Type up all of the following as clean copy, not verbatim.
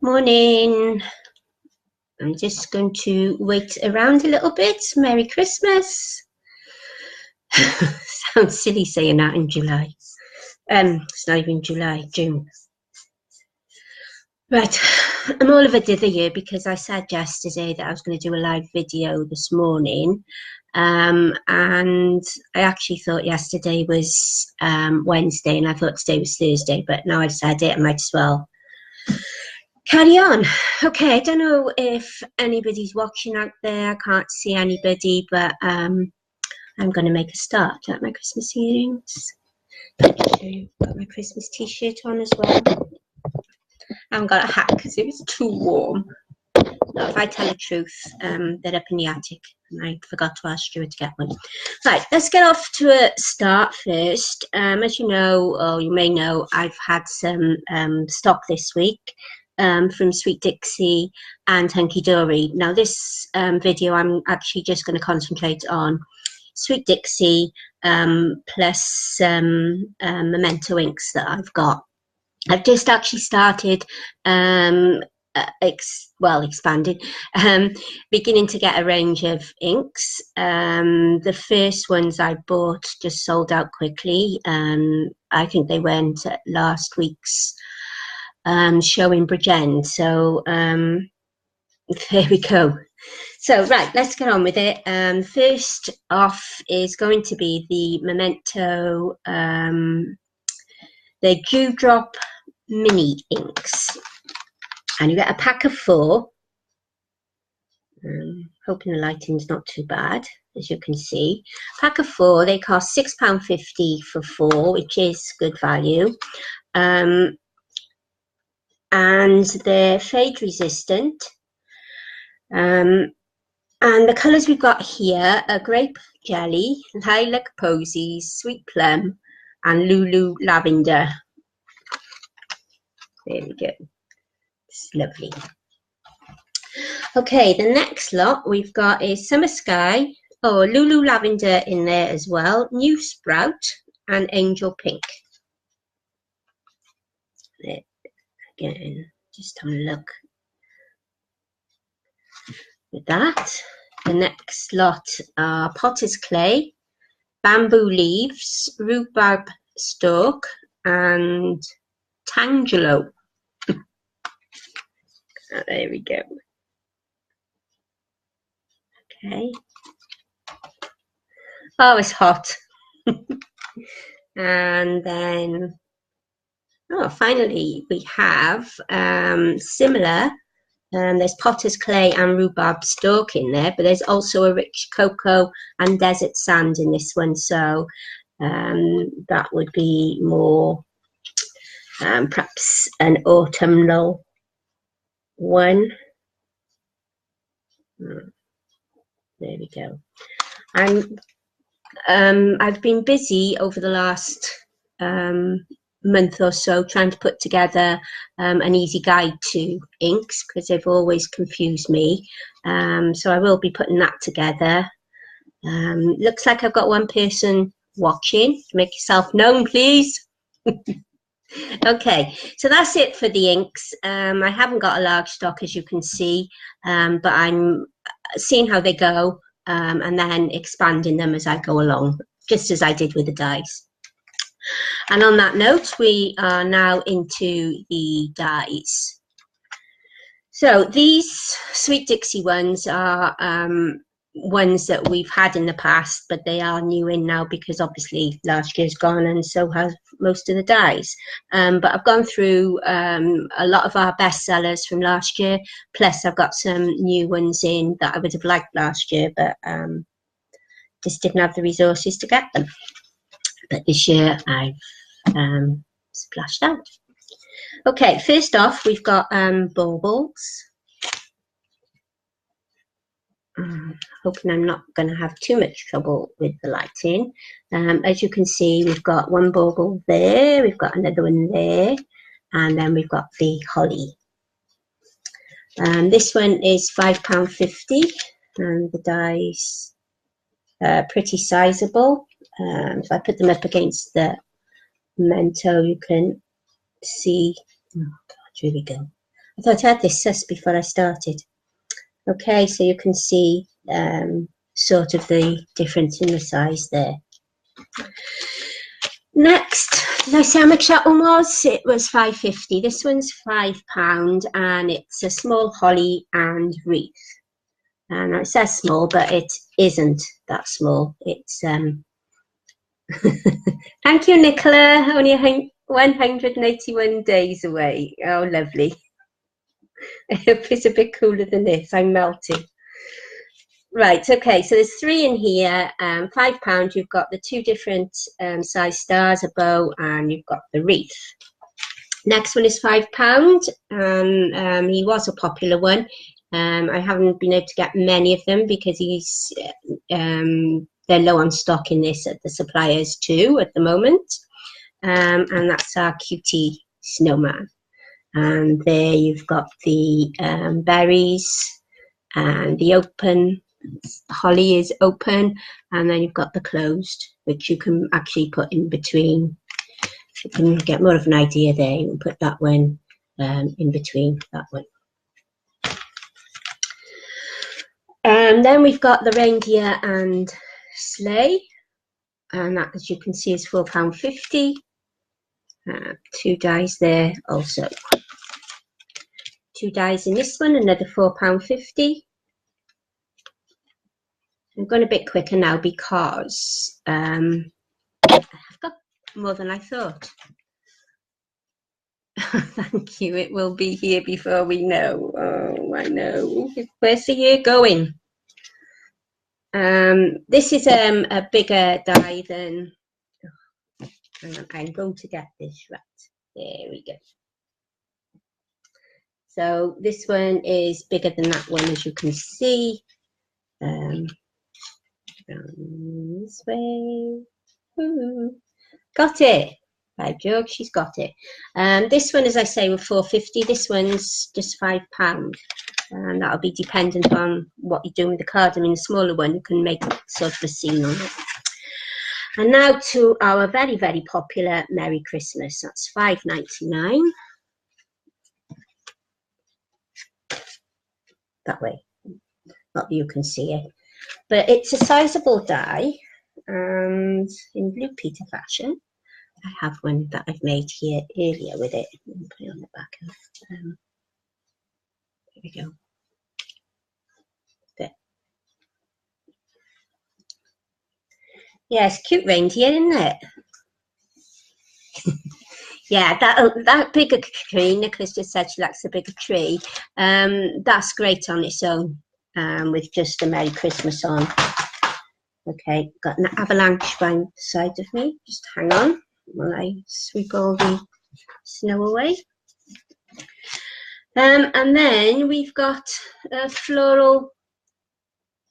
Morning. I'm just going to wait around a little bit. Merry Christmas. Sounds silly saying that in July. It's not even July, June. Right, I'm all of a dither here because I said yesterday that I was going to do a live video this morning. And I actually thought yesterday was Wednesday and I thought today was Thursday, but now I've said it, I might as well carry on. Okay, I don't know if anybody's watching out there. I can't see anybody, but I'm going to make a start. Got my Christmas earrings. Got my Christmas t-shirt on as well. I haven't got a hat because it was too warm. Now, if I tell the truth, they're up in the attic and I forgot to ask Stuart to get one. Right, let's get off to a start first. As you know, or you may know, I've had some stock this week. From Sweet Dixie and Hunky Dory. Now this video I'm actually just going to concentrate on Sweet Dixie plus Memento inks that I've got. I've just actually started expanding, beginning to get a range of inks. The first ones I bought just sold out quickly. I think they went at last week's show in Bridgend. So there we go. So right, let's get on with it. First off is going to be the Memento, the Dewdrop Mini inks, and you get a pack of 4. Hoping the lighting's not too bad, as you can see. Pack of 4. They cost £6.50 for 4, which is good value. And they're fade resistant. And the colours we've got here are Grape Jelly, Lilac Posies, Sweet Plum, and Lulu Lavender. There we go. It's lovely. Okay, the next lot we've got is Summer Sky, Lulu Lavender in there as well, New Sprout, and Angel Pink. There. Again, just have a look with that. The next lot are Potter's Clay, Bamboo Leaves, Rhubarb Stalk, and Tangelo. There we go. Okay. Oh, it's hot. And then finally we have similar. There's Potter's Clay and Rhubarb Stalk in there, but there's also a rich cocoa and desert sand in this one, so that would be more perhaps an autumnal one. There we go. I've been busy over the last month or so trying to put together an easy guide to inks because they've always confused me, so I will be putting that together. Looks like I've got one person watching. Make yourself known, please. Okay, so that's it for the inks. I haven't got a large stock, as you can see, but I'm seeing how they go and then expanding them as I go along, just as I did with the dies. And on that note, we are now into the dies. So these Sweet Dixie ones are ones that we've had in the past, but they are new in now because obviously last year's gone and so have most of the dies. But I've gone through a lot of our best sellers from last year, plus I've got some new ones in that I would have liked last year, but just didn't have the resources to get them. But this year I've splashed out. Okay, first off we've got baubles. Hoping I'm not going to have too much trouble with the lighting. As you can see, we've got one bauble there, we've got another one there, and then we've got the holly. This one is £5.50 and the dies are pretty sizable. If I put them up against the Memento, you can see, oh God, here we go. I thought I had this sus before I started. Okay, so you can see sort of the difference in the size there. Next, did I say how much that one was? It was £5.50. This one's £5 and it's a small holly and wreath. And it says small, but it isn't that small. It's thank you, Nicola. Only 181 days away. Oh, lovely. I hope it's a bit cooler than this. I'm melting. Right, okay, so there's 3 in here, £5. You've got the 2 different size stars, a bow, and you've got the wreath. Next one is £5, and he was a popular one. I haven't been able to get many of them because they're low on stock in this at the suppliers too at the moment. And that's our cutie snowman. And there you've got the berries and the open. Holly is open, and then you've got the closed, which you can actually put in between. You can get more of an idea there. You can put that one in between that one. Then we've got the reindeer and sleigh, and that, as you can see, is £4.50. 2 dies there also. 2 dies in this one, another £4.50. I'm going a bit quicker now because I've got more than I thought. Thank you. It will be here before we know. Oh, I know. Where's the year going? This is a bigger die than. Oh, hang on, I'm going to get this right. There we go. So this one is bigger than that one, as you can see. This way. Ooh. Got it. By George, she's got it. This one, as I say, was £4.50. This one's just £5. And that'll be dependent on what you're doing with the card. I mean, the smaller one, you can make sort of a scene on it. And now to our very, very popular Merry Christmas. That's £5.99. That way. Not that you can see it. But it's a sizable die. And in Blue Peter fashion, I have one that I've made here earlier with it. Let me put it on the back of. There we go. There. Yes, cute reindeer, isn't it? Yeah, that bigger tree. Nicholas just said she likes a bigger tree. That's great on its own, with just a Merry Christmas on. Okay, got an avalanche by the side of me. Just hang on while I sweep all the snow away. And then we've got a floral.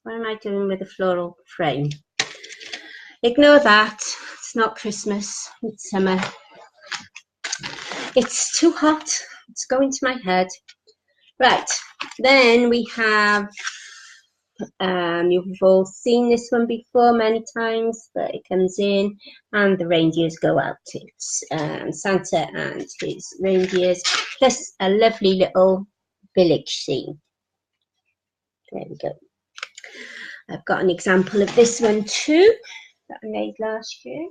What am I doing with a floral frame? Ignore that. It's not Christmas. It's summer. It's too hot. It's going to my head. Right. Then we have. You've all seen this one before many times, but it comes in and the reindeers go out. It's Santa and his reindeers, plus a lovely little village scene. There we go. I've got an example of this one too that I made last year.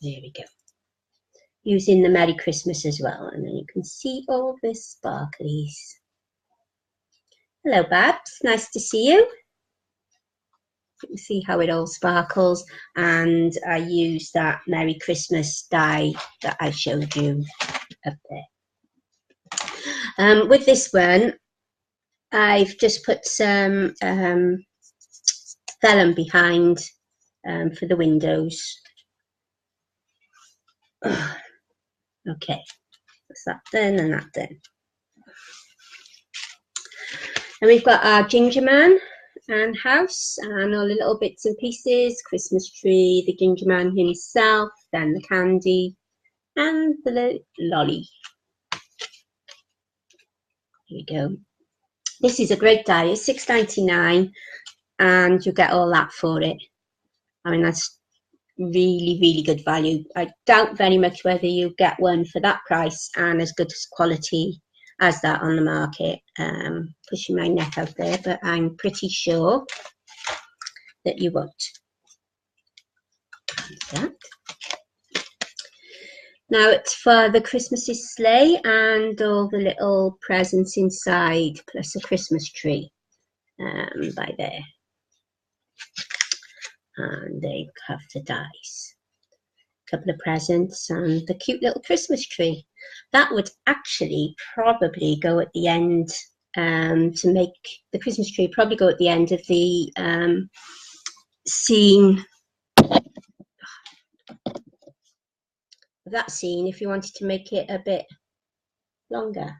There we go. Using the Merry Christmas as well, and then you can see all this sparklies. Hello, Babs. Nice to see you. You can see how it all sparkles, and I use that Merry Christmas die that I showed you up there. With this one, I've just put some vellum behind for the windows. Okay, that's that done and that done. And we've got our ginger man and house and all the little bits and pieces, Christmas tree, the ginger man himself, then the candy and the lolly. Here we go. This is a great die. It's $6.99 and you get all that for it. I mean, that's really, really good value. I doubt very much whether you get one for that price and as good as quality as that on the market. Pushing my neck out there, but I'm pretty sure that you won't. That. Now it's for the Christmassy sleigh and all the little presents inside, plus a Christmas tree by there. And they have the dies. A couple of presents and the cute little Christmas tree. That would actually probably go at the end to make the Christmas tree, probably go at the end of the scene. That scene, if you wanted to make it a bit longer.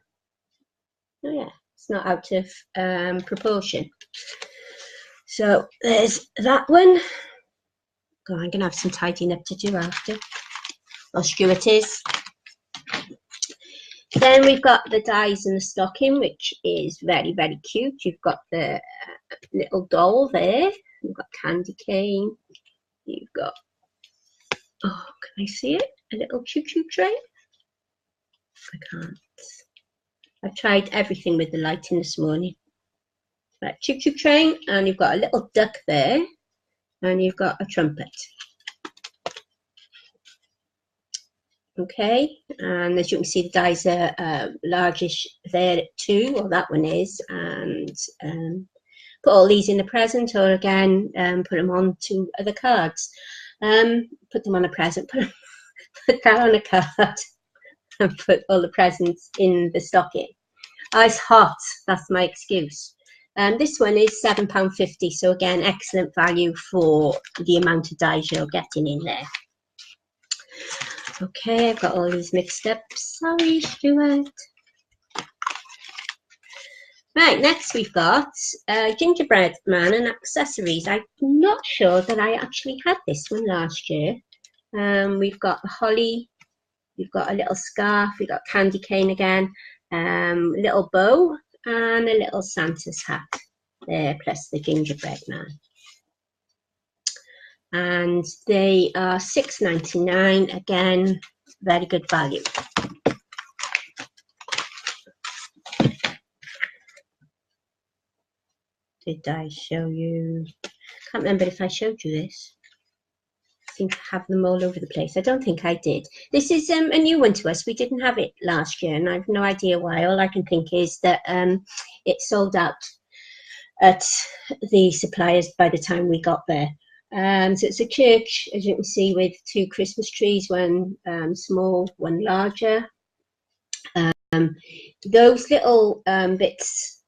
Oh yeah, it's not out of proportion. So there's that one. God, I'm gonna have some tidying up to do after. I'll show it is. Then we've got the dies in the stocking, which is very, very cute. You've got the little doll there. You've got candy cane. You've got, oh, can I see it? A little choo-choo train. I can't. I've tried everything with the lighting this morning. Right, choo-choo train, and you've got a little duck there, and you've got a trumpet. Okay, and as you can see, the dies are largish there too, or that one is, and put all these in a present, or again, put them on to other cards. Put them on a present, put that on a card, and put all the presents in the stocking. Oh, it's hot, that's my excuse. This one is £7.50, so again, excellent value for the amount of dies you're getting in there. Okay, I've got all these mixed up. Sorry, Stuart. Right, next we've got gingerbread man and accessories. I'm not sure that I actually had this one last year. We've got the holly, we've got a little scarf, we've got candy cane again, a little bow, and a little Santa's hat there, plus the gingerbread man. And they are £6.99, again, very good value. Did I show you? Can't remember if I showed you this. I think I have them all over the place. I don't think I did. This is a new one to us. We didn't have it last year, and I've no idea why. All I can think is that it sold out at the suppliers by the time we got there. So it's a church, as you can see, with two Christmas trees, one small, one larger. Those little bits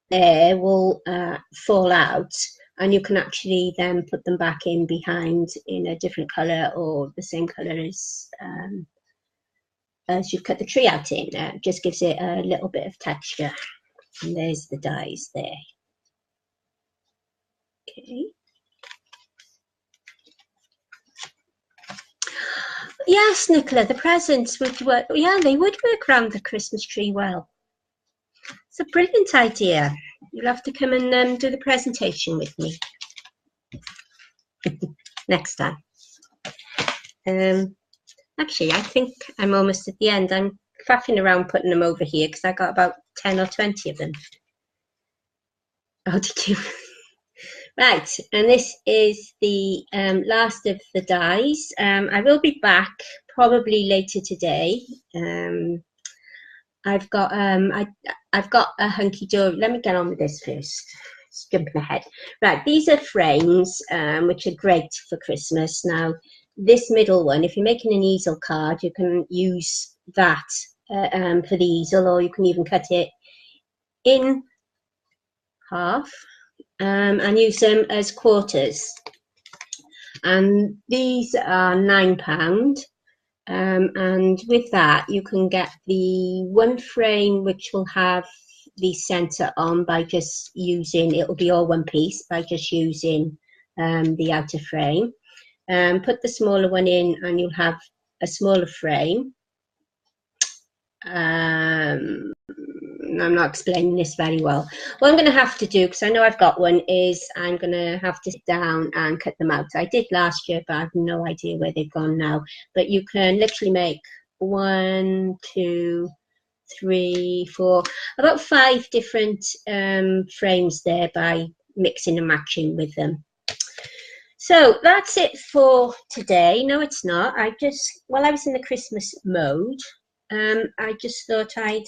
there will fall out, and you can actually then put them back in behind in a different colour or the same colour as you've cut the tree out in. Just gives it a little bit of texture. And there's the dies there. Okay. Yes, Nicola, the presents would work. Yeah, they would work around the Christmas tree well. It's a brilliant idea. You'll have to come and do the presentation with me next time. Actually, I think I'm almost at the end. I'm faffing around putting them over here because I got about 10 or 20 of them. Oh, did you? Right, and this is the last of the dies. I will be back probably later today. I've got a hunky dory. Let me get on with this first. It's jumping ahead. Right, these are frames which are great for Christmas. Now, this middle one, if you're making an easel card, you can use that for the easel, or you can even cut it in half. And use them as quarters, and these are £9, and with that you can get the one frame which will have the center on by just using, it'll be all one piece by just using the outer frame. Put the smaller one in and you'll have a smaller frame. I'm not explaining this very well. What I'm going to have to do, because I know I've got one, is I'm going to have to sit down and cut them out. I did last year, but I have no idea where they've gone now. But you can literally make 1, 2, 3, 4, about 5 different frames there by mixing and matching with them. So that's it for today. No, it's not. While I was in the Christmas mode, I just thought I'd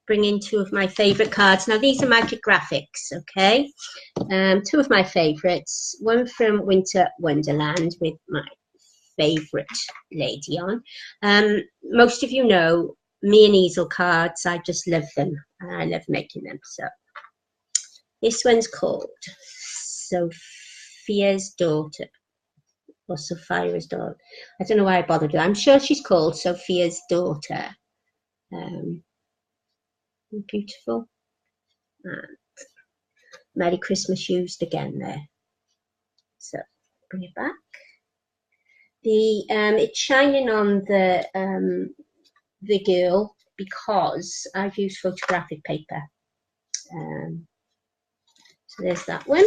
bring in 2 of my favourite cards. Now, these are Magic Graphics, okay? 2 of my favourites. One from Winter Wonderland with my favourite lady on. Most of you know, me and easel cards, I just love them. I love making them. So this one's called Sophia's Daughter, or Sophia's Daughter. I don't know why I bothered with that. I'm sure she's called Sophia's Daughter. Beautiful. And Merry Christmas used again there. So bring it back. It's shining on the girl because I've used photographic paper. So there's that one.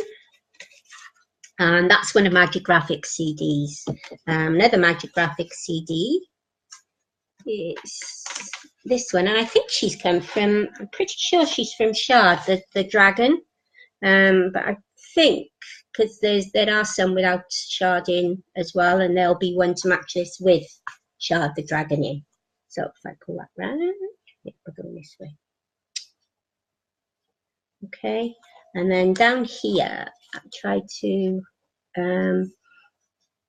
And that's one of Magic Graphics CDs. Another Magic Graphics CD is this one. And I think she's come from, I'm pretty sure she's from Shard, the dragon. But I think, because there are some without Shard in as well, and there'll be one to match this with Shard the dragon in. So if I pull that round, yeah, we're going this way. Okay, and then down here, I tried to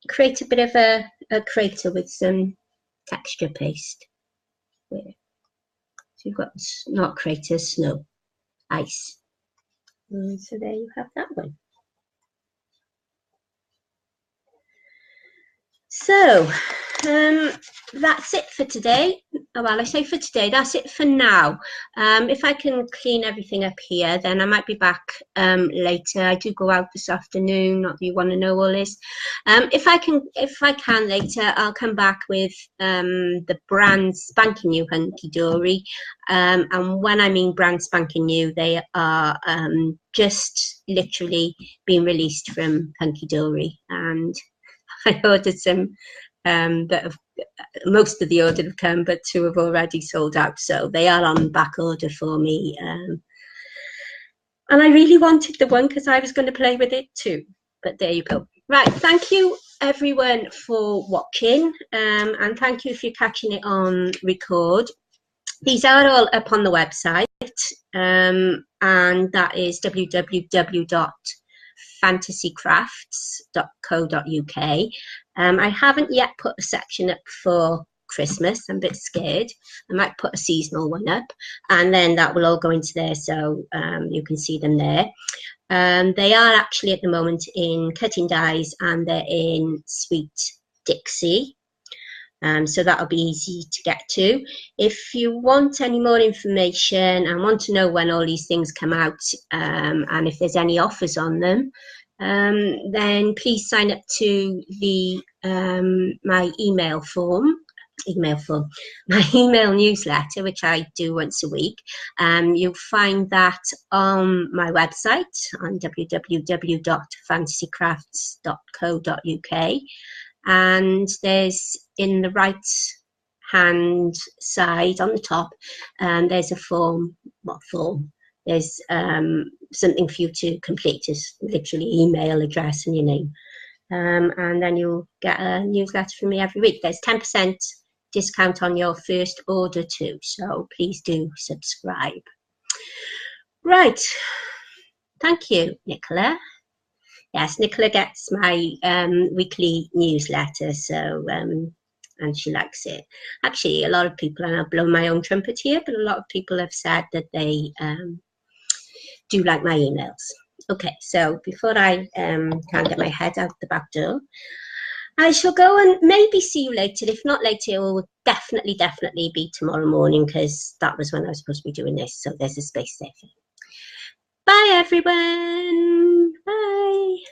create a bit of a crater with some texture paste. There. So you've got not craters, snow, ice. And so there you have that one. So that's it for today. Oh, well, I say for today, that's it for now. If I can clean everything up here, then I might be back later. I do go out this afternoon, not that you want to know all this. If I can later, I'll come back with the brand spanking new Hunky Dory. And when I mean brand spanking new, they are just literally being released from Hunky Dory. And I ordered some that have, most of the order have come, but 2 have already sold out, so they are on back order for me. And I really wanted the one because I was going to play with it too. But there you go. Right, thank you everyone for watching, and thank you if you're catching it on record. These are all up on the website, and that is www.fantasycrafts.co.uk. I haven't yet put a section up for Christmas. I'm a bit scared. I might put a seasonal one up, and then that will all go into there, so you can see them there. They are actually at the moment in Cutting Dies, and they're in Sweet Dixie. So that'll be easy to get to. If you want any more information and want to know when all these things come out, and if there's any offers on them, then please sign up to the my email newsletter, which I do once a week. You'll find that on my website on www.fantasycrafts.co.uk. And there's in the right hand side on the top, there's a form. What form? There's something for you to complete, is literally email address and your name, and then you'll get a newsletter from me every week. There's 10% discount on your first order too, so please do subscribe. Right, thank you, Nicola. Yes, Nicola gets my weekly newsletter, so and she likes it. Actually, a lot of people, and I'll blow my own trumpet here, but a lot of people have said that they do like my emails. Okay, so before I can get my head out the back door, I shall go and maybe see you later. If not later, it will definitely be tomorrow morning, because that was when I was supposed to be doing this, so there's a space there for you. Bye, everyone. Bye.